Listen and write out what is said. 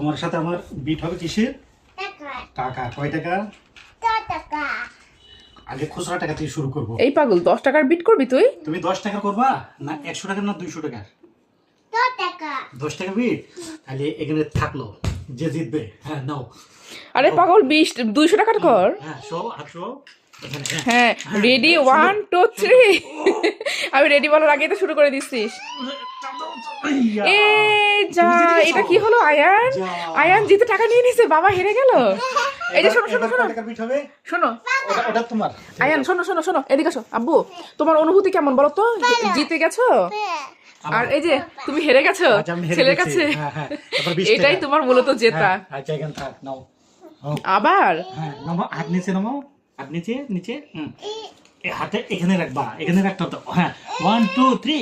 তোমার সাথে আমার বিট হবে কিসের? টাকা। কয় টাকা? আগে খুচরা টাকা দিয়ে শুরু করবো। এই পাগল 10 টাকার বিট করবি তুই? তুমি 10 টাকা করবা না 100 টাকা না 200 টাকা? 10 টাকা বিট। তাহলে এখানে থাকলো যে জিতবে। হ্যাঁ নাও। আরে পাগল 200 টাকার কর। হ্যাঁ শো আছো এখানে। হ্যাঁ রেডি 1 2 3 আমি রেডি বলার আগেই তো শুরু করে দিছিস। এই যা, এটা কি হলো? আয়ান জিতে টাকা নিয়ে নিছে, বাবা হেরে গেল। এই যে শোনো শোনো শোনো টাকা বিট হবে। শোনো ওটা তোমার। আয়ান, শোনো শোনো শোনো, এদিকে আসো। আব্বু তোমার অনুভূতি কেমন বলো তো? জিতে গেছো আর এই যে তুমি হেরে গেছো আচ্ছা, আমি হেরে ছেলের গেছি। কাছে। হ্যাঁ, হ্যাঁ। তারপর 20 এটাই টাকা। তোমার মূলত জেতা। হ্যাঁ, আচ্ছা এখানে থাক নাও। আবার হ্যাঁ নামো, হাত নিচে নামো, হাত নিচে নিচে। হাতে এখানে রাখবা, এখানে রাখতে হতো। হ্যাঁ 1 2 3